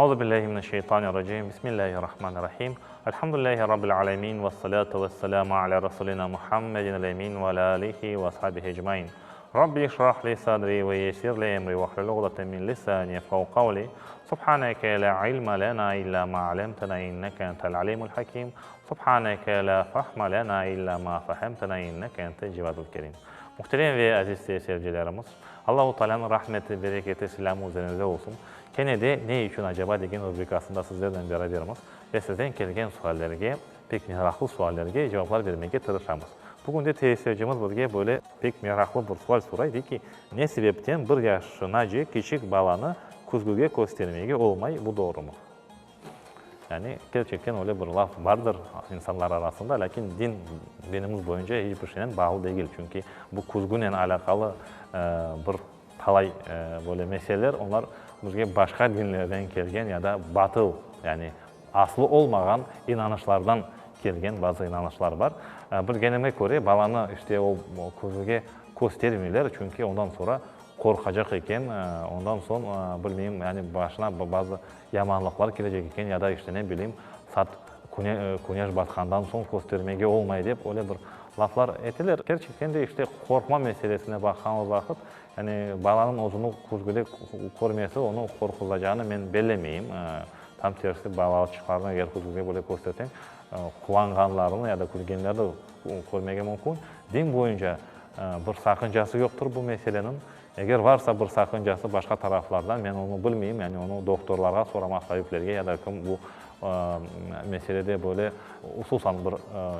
Euzu billahi mineşşeytanirracim. Bismillahirrahmanirrahim. Elhamdülillahi rabbil alamin ve salatu vesselamu ala rasulina Muhammedin el-emin ve ala alihi ve ashabihi ecmaîn. Rabbi şrah li sadri ve yessir li emri ve hlul ukdeten min lisani yefkahu kavli. Subhaneke la ilme lena illa ma allamtena inneke entel alimul hakim. Subhaneke la fahme lena illa ma fehemtena inneke entel cevadul kerim. Muhterem ve aziz seyircilerimiz, Allah-u Teala'nın rahmeti, bereketi, selamı üzerinize olsun. Kennedy ne için acaba degan rubrikasında sizlerden beraberimiz ve sizden kelgen suallarga, pek meraklı suallarga cevaplar vermeye tırışamız. Bugün de tesircimiz bizge böyle pek meraklı bir sual soraydı ki, ne sebepten bir yaşınaca küçük balanı kuzguga göstermeye olmay, bu doğru mu? Yani gerçekten öyle bir laf vardır insanlar arasında, lakin dinimiz boyunca hiçbir şeyden bağlı değil. Çünkü bu kuzgunla alakalı bir talay böyle meseleler, onlar bizge başka dinlerden kelgen ya da batıl, yani aslı olmayan inanışlardan kelgen bazı inanışlar var. Bilgenime göre balanı işte o kuzguga göstermiyorlar çünkü ondan sonra korkacak iken, ondan sonra bilmeyeyim yani başına bazı yamanlıklar gelecek iken ya da işte ne bileyim güneş batkandan son göstermege olmayı deyip öyle bir laflar etilir. Gerçekten de işte korkma meselesine bakan vakit yani balanın ozunu kuzguda görmesi onu korkulacağını ben bellemeyeyim. Tam tersi balalı çıkarına eğer kuzguda böyle göstersen kullanganlarını ya da kulgenleri de görmege mümkün. Din boyunca bir sakıncası yoktur bu meselenin. Eğer varsa bir sakıncası başka taraflardan, ben onu bilmeyeyim, yani onu doktorlara, soramak tabiplerge ya da kim bu meselede böyle hususan bir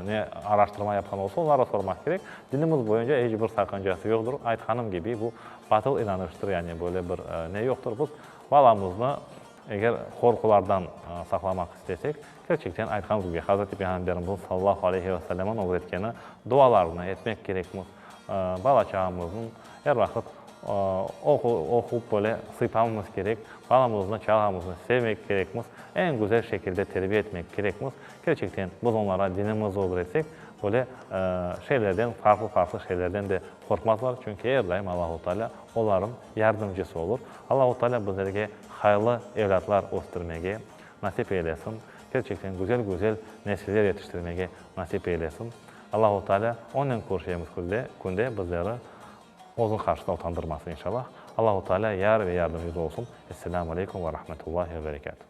ne araştırma yapan olsa onlara sormak gerek. Dinimiz boyunca hiçbir sakıncası yoktur. Aytkanım gibi bu batıl inanıştır, yani böyle bir ne yoktur. Biz balamızı eğer korkulardan saklamak istesek, gerçekten aytkanımız gibi Hazreti Peygamberimizin sallallahu aleyhi ve sellem'in öğretkeni dualarını etmek gerekmiz. Bala çağımızın her vakit okup böyle sıpamamız gerek, balamızın çağımızı sevmek gerekmiz, en güzel şekilde terbiye etmek gerekmiz. Gerçekten biz onlara dinimizi öğretsek, böyle şeylerden, farklı şeylerden de korkmazlar. Çünkü her daim Allah-u Teala onların yardımcısı olur. Allah-u Teala bizlerge hayırlı evlatlar östürmege nasip eylesin. Gerçekten güzel nesiller yetiştirmege nasip eylesin. Allah-u Teala onun korşayımız günde bizleri Ozun karşısında utandırmasın inşallah. Allah-u Teala yar ve yardımcı olsun. Esselamu Aleyküm ve Rahmetullahi ve Berekatuhu.